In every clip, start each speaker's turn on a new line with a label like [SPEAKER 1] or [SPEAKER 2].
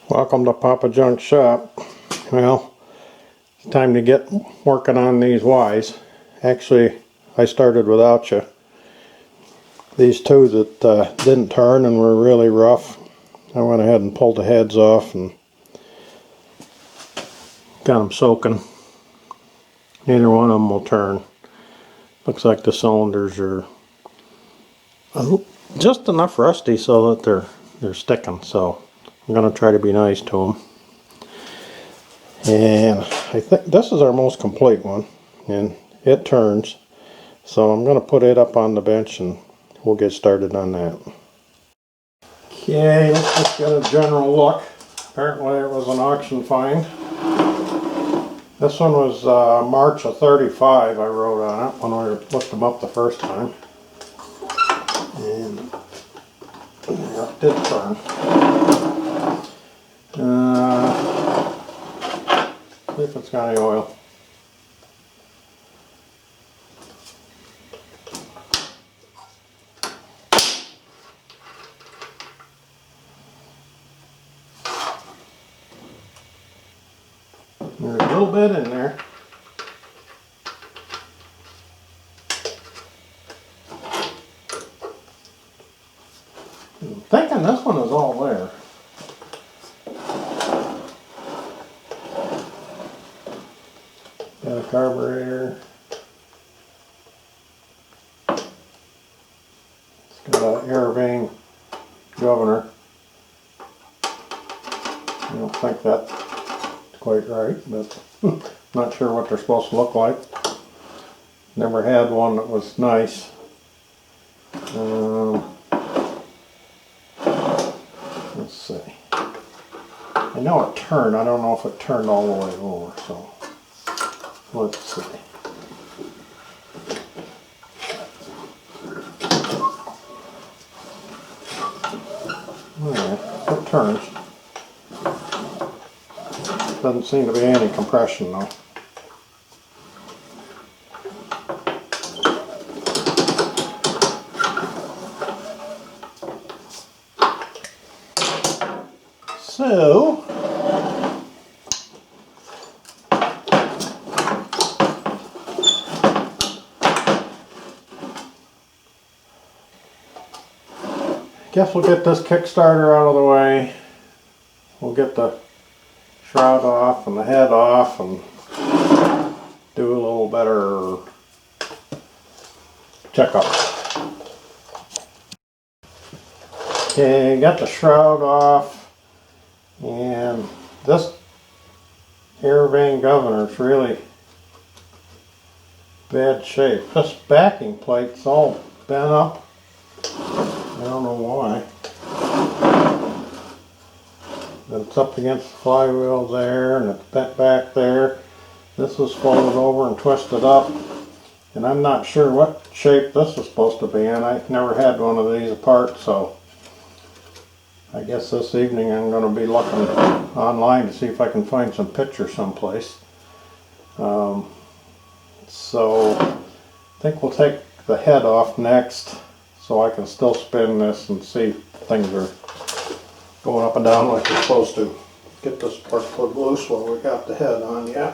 [SPEAKER 1] Welcome to Papa Junk's shop. Well, it's time to get working on these Ys. Actually, I started without you. These two that didn't turn and were really rough, I went ahead and pulled the heads off and got them soaking. Neither one of them will turn. Looks like the cylinders are just enough rusty so that they're sticking. So I'm going to try to be nice to them. And I think this is our most complete one, and it turns. So I'm going to put it up on the bench and we'll get started on that. Okay, let's just get a general look. Apparently it was an auction find. This one was March of 35 I wrote on it when I looked them up the first time. And yeah, it did turn. See if it's got any oil. There's a little bit in there. I'm thinking this one is all there. Got a carburetor. It's got an air vane governor. I don't think that's quite right, but not sure what they're supposed to look like. Never had one that was nice. Let's see. I know it turned. I don't know if it turned all the way over, so let's see. Alright, it turns. Doesn't seem to be any compression though. So guess we'll get this Kickstarter out of the way. We'll get the shroud off and the head off and do a little better checkup. Okay, got the shroud off, and this air vane governor is really bad shape. This backing plate's all bent up. I don't know why. It's up against the flywheel there, and it's bent back there. This was folded over and twisted up, and I'm not sure what shape this is supposed to be in. I've never had one of these apart, so I guess this evening I'm going to be looking online to see if I can find some pictures someplace. So I think we'll take the head off next so I can still spin this and see if things are going up and down like they're supposed to. Get this spark plug loose while we got the head on, yeah.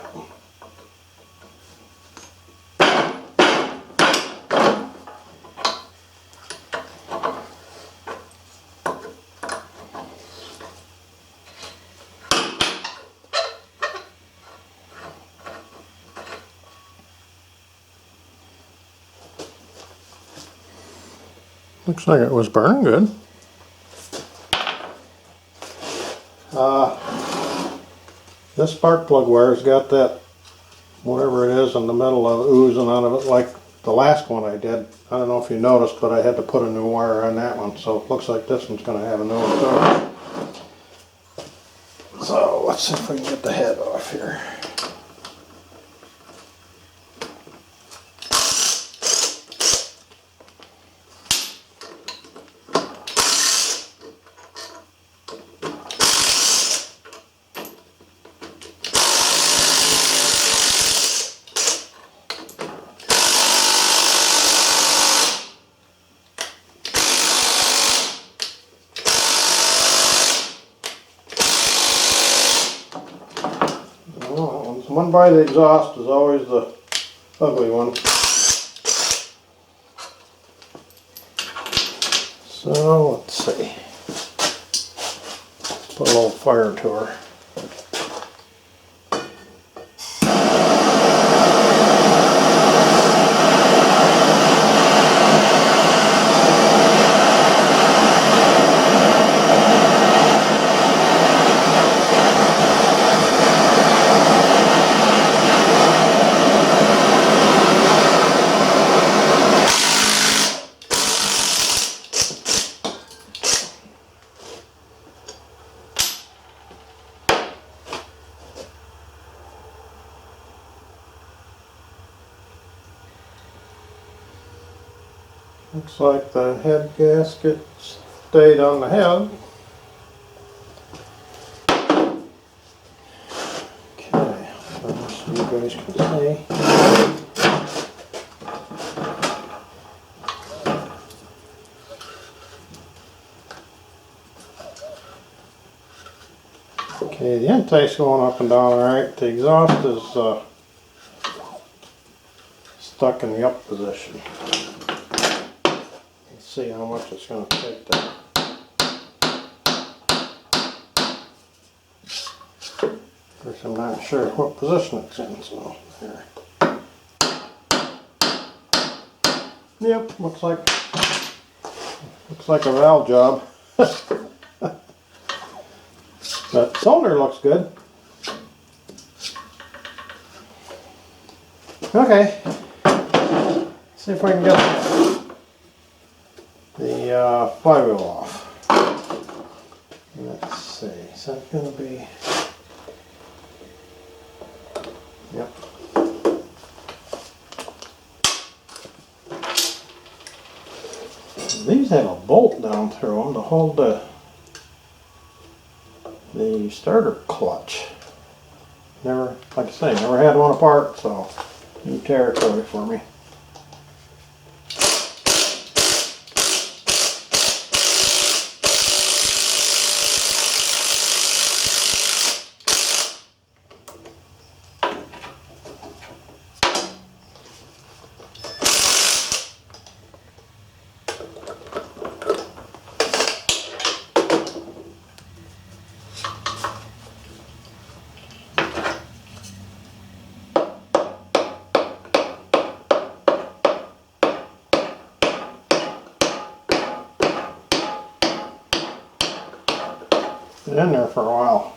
[SPEAKER 1] Looks like it was burning good. This spark plug wire's got that, whatever it is in the middle of oozing out of it, like the last one I did. I don't know if you noticed, but I had to put a new wire on that one, so it looks like this one's going to have a new one too. So let's see if we can get the head off here. the one by the exhaust is always the ugly one. So let's see. Put a little fire to her. Looks like the head gasket stayed on the head. Okay, so you guys can see. Okay, the intake's going up and down alright. The exhaust is stuck in the up position. See how much it's going to take to. Of course, I'm not sure what position it's in, so there. Yep, looks like a valve job. But solder looks good. Okay, see if I can get the flywheel off. Let's see, is that going to be, yep. These have a bolt down through them to hold the starter clutch. Never, like I say, never had one apart, so new territory for me. Been in there for a while.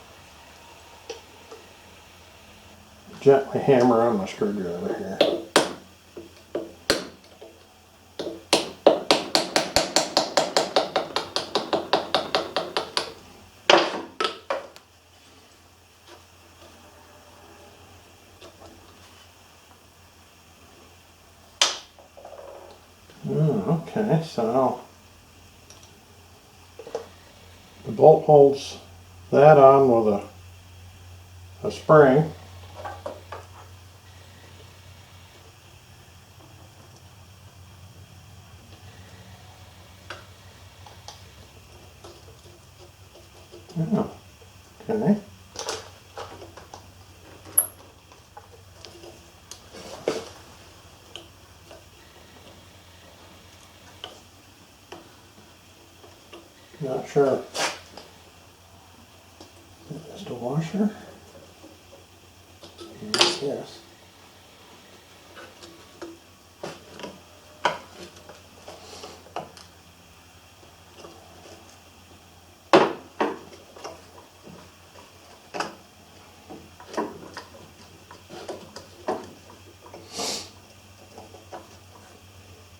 [SPEAKER 1] Gently hammer on my screwdriver here. Okay, so the bolt holds that on with a spring. Oh, okay. Not sure. Just a washer? Yes.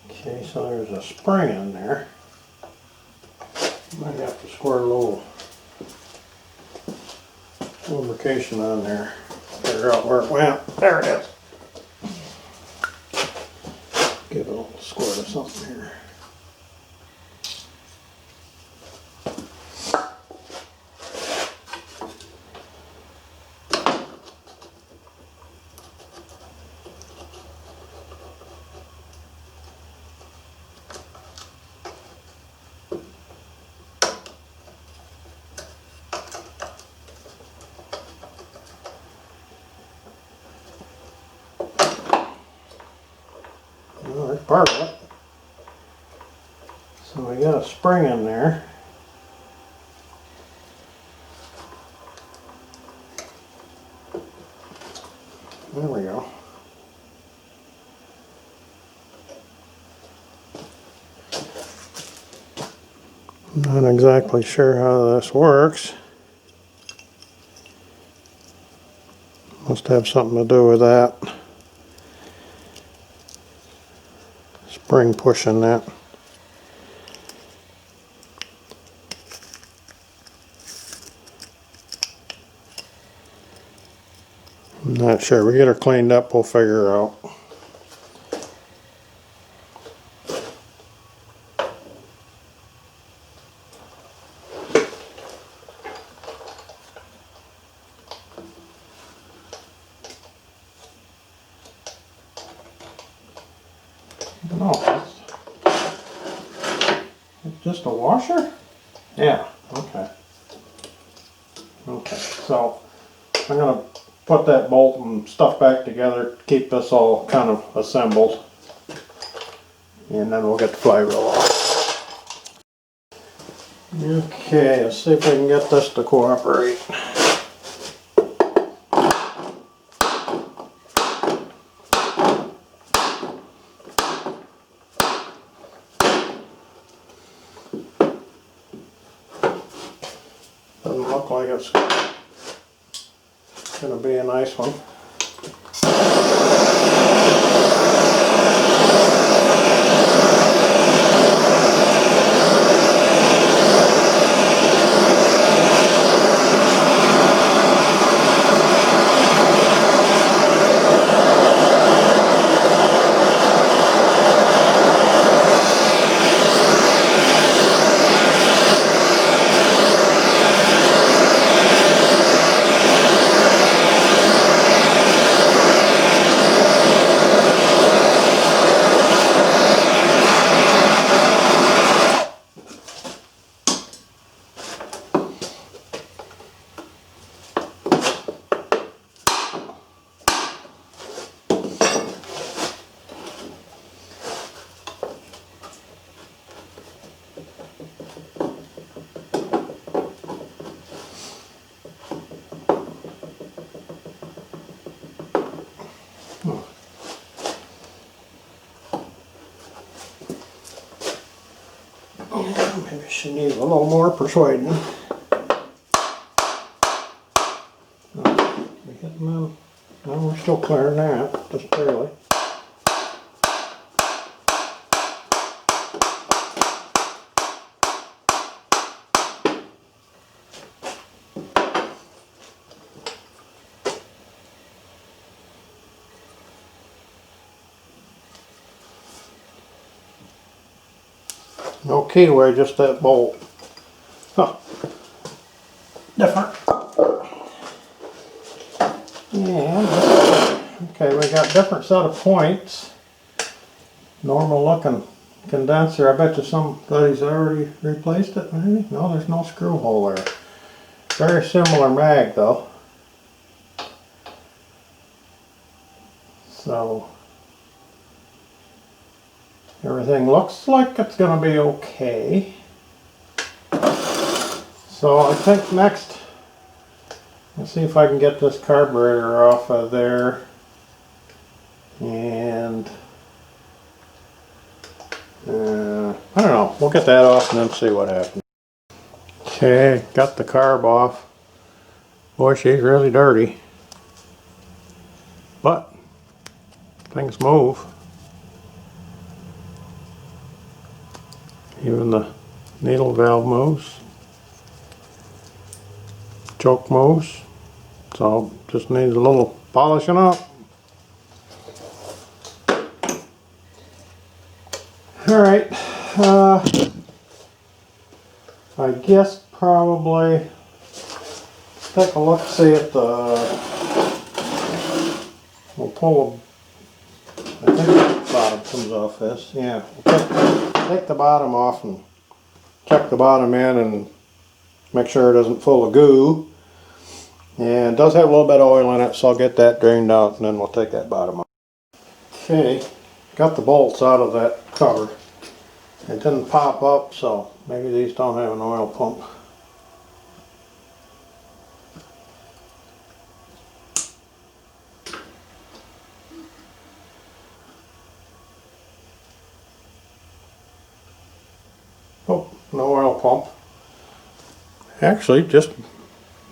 [SPEAKER 1] Okay, so there's a spring in there. Might have to squirt a little lubrication on there. Figure out where it went. There it is. Give it a little squirt of something here. part of it. So we got a spring in there. There we go. Not exactly sure how this works. Must have something to do with that. Spring pushing that. I'm not sure. We get her cleaned up, we'll figure her out. No, it's just a washer? Yeah, okay. Okay, so I'm going to put that bolt and stuff back together to keep this all kind of assembled. And then we'll get the flywheel off. Okay, let's see if we can get this to cooperate. Doesn't look like it's going to be a nice one. Maybe she needs a little more persuading. We hitting them? No, we're still clearing that, just barely. No keyway, just that bolt. Huh. Different. Yeah. Okay, we got different set of points. Normal looking condenser. I bet you somebody's already replaced it, maybe? No, there's no screw hole there. Very similar mag though. So everything looks like it's going to be okay. So I think next, let's see if I can get this carburetor off of there. And I don't know, we'll get that off and then see what happens. Okay, got the carb off. Boy, she's really dirty. But things move. Even the needle valve moves. Choke moves. So just needs a little polishing up. Alright, I guess probably take a look, see at the, we'll pull, I think the bottom comes off this, yeah, we'll take the bottom off and check the bottom in and make sure it isn't full of goo. And it does have a little bit of oil in it, so I'll get that drained out and then we'll take that bottom off. Okay, got the bolts out of that cover. It didn't pop up, so maybe these don't have an oil pump. Oh, no oil pump. Actually, just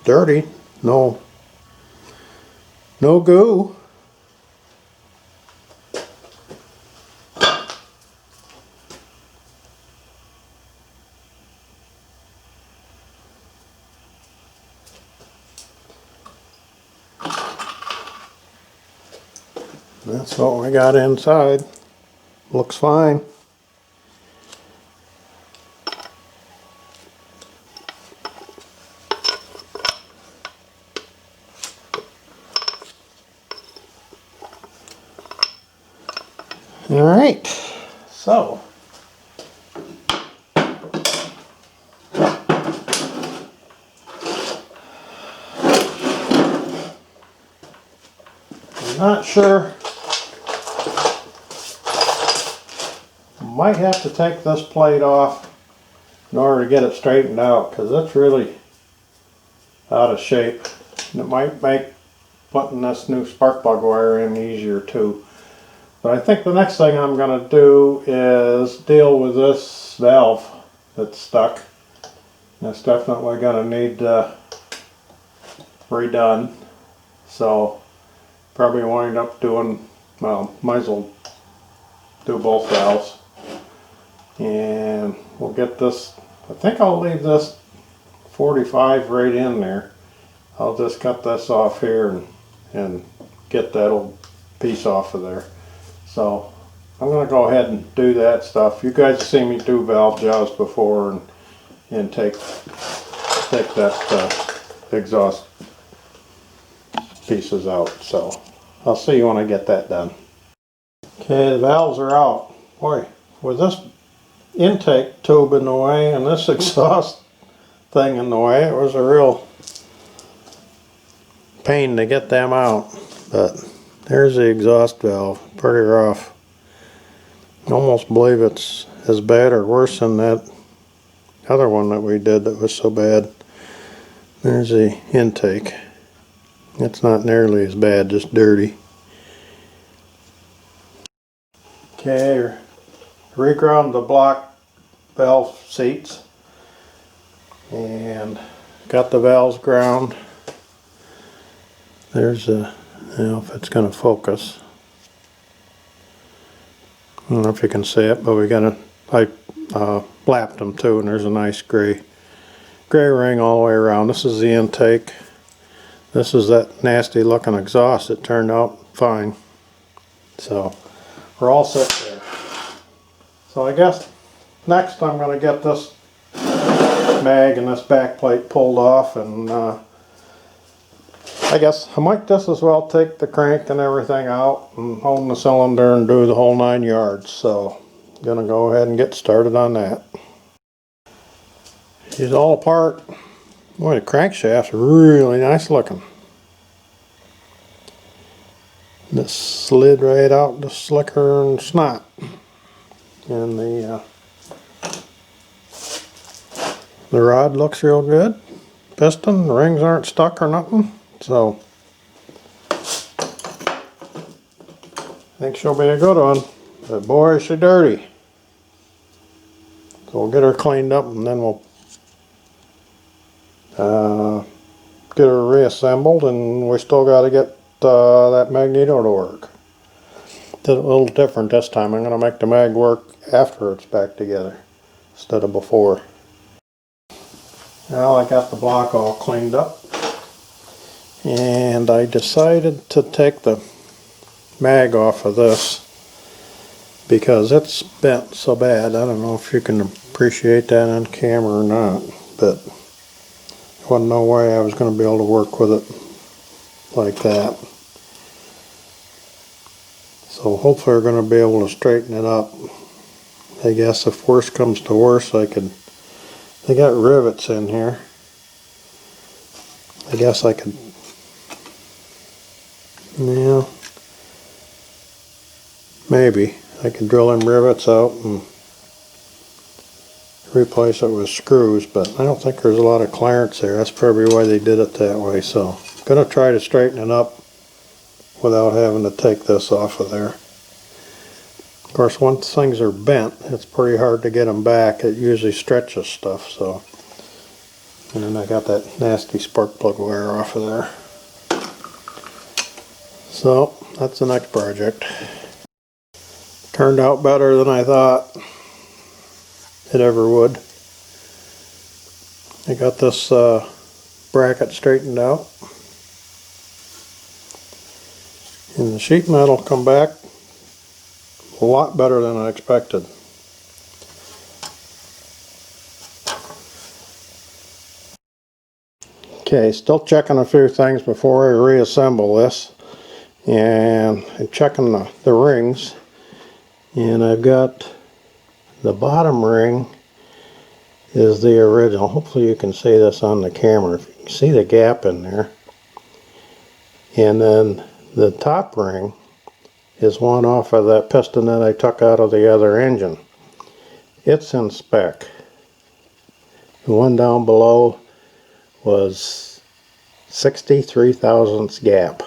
[SPEAKER 1] dirty. No goo. That's what we got inside. Looks fine. All right, so I'm not sure. Might have to take this plate off in order to get it straightened out because it's really out of shape. And it might make putting this new spark plug wire in easier too. But I think the next thing I'm going to do is deal with this valve that's stuck. That's definitely going to need redone. So probably wind up doing, well, might as well do both valves. And we'll get this, I think I'll leave this 45 right in there. I'll just cut this off here and get that old piece off of there. So I'm going to go ahead and do that stuff. You guys have seen me do valve jobs before and take that exhaust pieces out. So I'll see you when I get that done. Okay, the valves are out. Boy, with this intake tube in the way and this exhaust thing in the way, it was a real pain to get them out. But there's the exhaust valve, pretty rough. I almost believe it's as bad or worse than that other one that we did that was so bad. There's the intake. It's not nearly as bad, just dirty. Okay, reground the block valve seats and got the valves ground. There's a, I don't know if it's going to focus. I don't know if you can see it, but we got I lapped them too, and there's a nice gray ring all the way around. This is the intake. This is that nasty looking exhaust. It turned out fine. So we're all set there. So I guess next I'm going to get this mag and this back plate pulled off, and I guess I might just as well take the crank and everything out and open the cylinder and do the whole 9 yards. So I'm going to go ahead and get started on that. She's all apart. Boy, the crankshaft's really nice looking. This slid right out the slicker and snot. And the rod looks real good. Piston, the rings aren't stuck or nothing. So I think she'll be a good one. But boy, is she dirty. So we'll get her cleaned up and then we'll get her reassembled, and we still got to get that Magneto to work. Did a little different this time. I'm going to make the mag work after it's back together instead of before. Well, I got the block all cleaned up, and I decided to take the mag off of this because it's bent so bad. I don't know if you can appreciate that on camera or not, but there wasn't no way I was going to be able to work with it like that. So hopefully we're going to be able to straighten it up. I guess if worse comes to worse, they got rivets in here. I guess I could, yeah, maybe. I can drill them rivets out and replace it with screws, but I don't think there's a lot of clearance there. That's probably why they did it that way. So I'm going to try to straighten it up without having to take this off of there. Of course, once things are bent, it's pretty hard to get them back. It usually stretches stuff. So, and then I got that nasty spark plug wire off of there. So that's the next project. Turned out better than I thought it ever would. I got this bracket straightened out, and the sheet metal come back a lot better than I expected. Okay, still checking a few things before I reassemble this, and I'm checking the rings, and I've got the bottom ring is the original. Hopefully you can see this on the camera. If you can see the gap in there. And then the top ring is one off of that piston that I took out of the other engine. It's in spec. The one down below was 63 thousandths gap.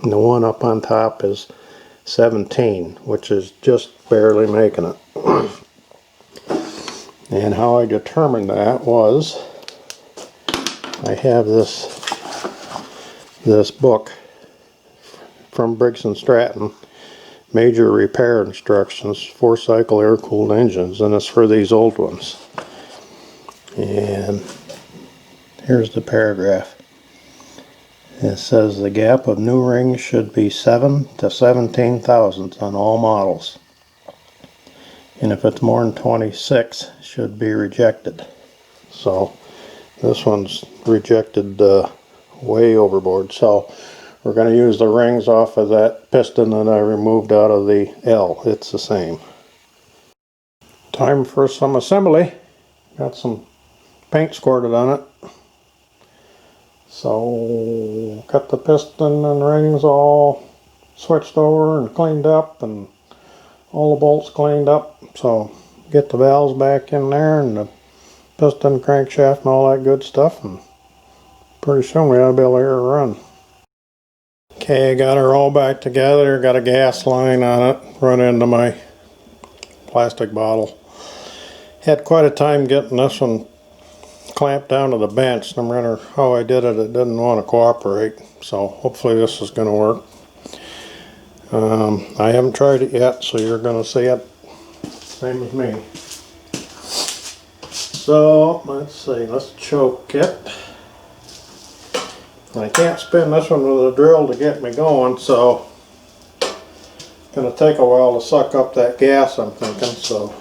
[SPEAKER 1] And the one up on top is 17, which is just barely making it. And how I determined that was, I have this book from Briggs and Stratton, Major Repair Instructions, 4-cycle air-cooled engines, and it's for these old ones. And here's the paragraph. It says the gap of new rings should be 7 to 17 thousandths on all models. And if it's more than 26, it should be rejected. So this one's rejected way overboard. So we're going to use the rings off of that piston that I removed out of the L. It's the same. Time for some assembly. Got some paint squirted on it. So got the piston and rings all switched over and cleaned up, and all the bolts cleaned up. So get the valves back in there and the piston, crankshaft, and all that good stuff, and pretty soon we ought to be able to hear her run. Okay, got her all back together. Got a gas line on it, run into my plastic bottle. Had quite a time getting this one clamped down to the bench. No matter how I did it, it didn't want to cooperate. So hopefully this is going to work. I haven't tried it yet, so you're going to see it. Same as me. So let's see, let's choke it. I can't spin this one with a drill to get me going, so it's going to take a while to suck up that gas, I'm thinking. So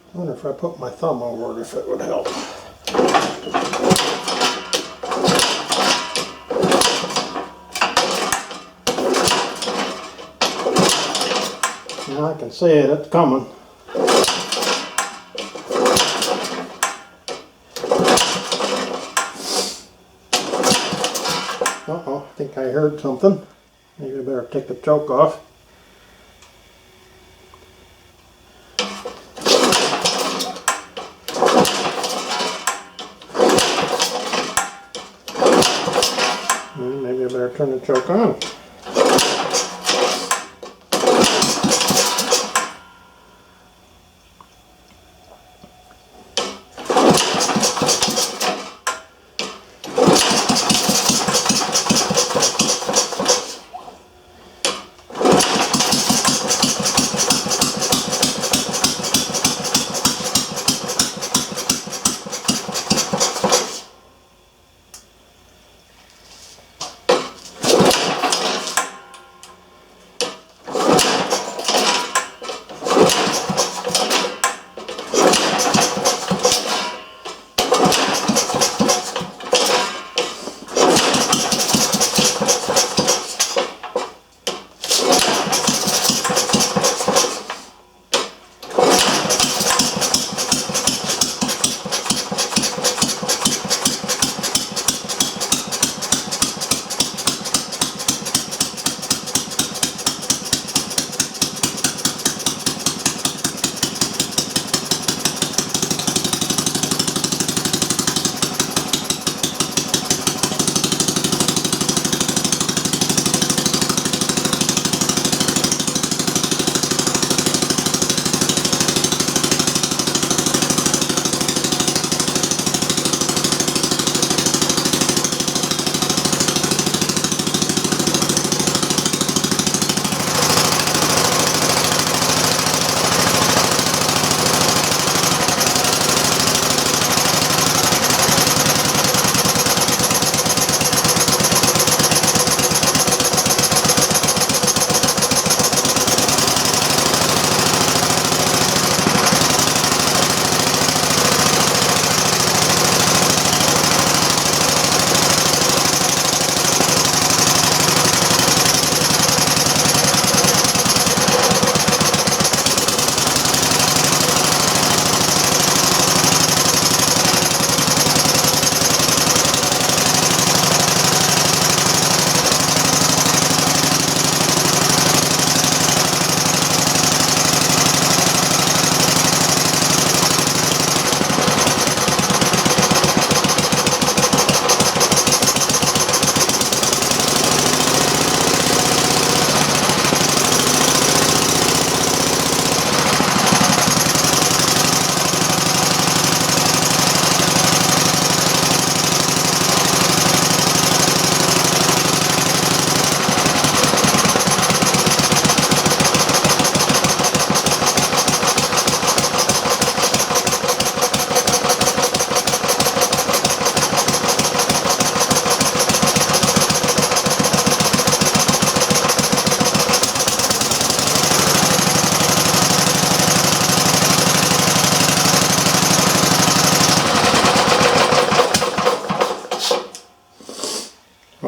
[SPEAKER 1] I wonder if I put my thumb over it, if it would help. Now I can see it, it's coming. Uh-oh, I think I heard something. Maybe I better take the choke off. Maybe I better turn the choke on.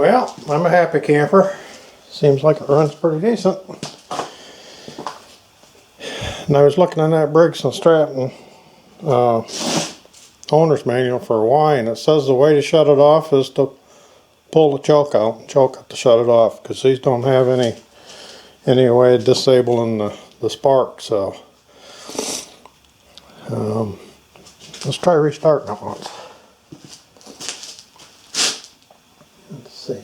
[SPEAKER 1] Well, I'm a happy camper. Seems like it runs pretty decent. And I was looking in that Briggs and Stratton owner's manual for a Y, and it says the way to shut it off is to pull the choke out and choke it to shut it off, because these don't have any way of disabling the spark. So let's try restarting it once. Let's see,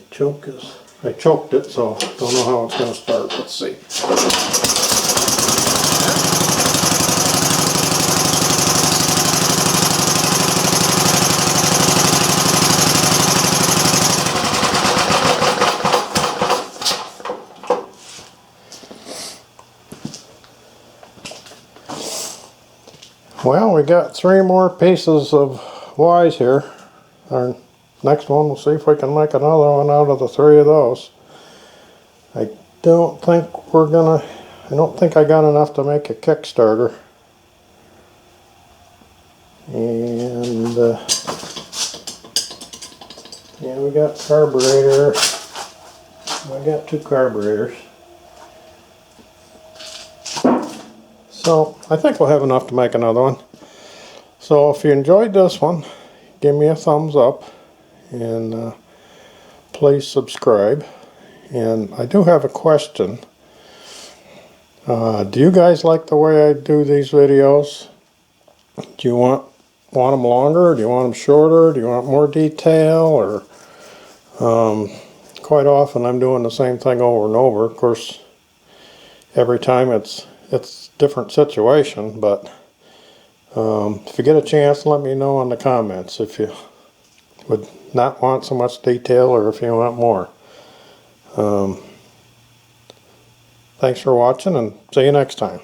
[SPEAKER 1] I choked it, so don't know how it's going to start. Let's see. Well, we got 3 more pieces of Ys here. Our next one, we'll see if we can make another one out of the 3 of those. I don't think I got enough to make a Kickstarter. And yeah, we got carburetor. I got 2 carburetors. So I think we'll have enough to make another one. So if you enjoyed this one, give me a thumbs up, and please subscribe. And I do have a question. Do you guys like the way I do these videos? Do you want them longer? Do you want them shorter? Do you want more detail? Or quite often I'm doing the same thing over and over. Of course, every time it's different situation, but if you get a chance, let me know in the comments if you would not want so much detail or if you want more. Thanks for watching, and see you next time.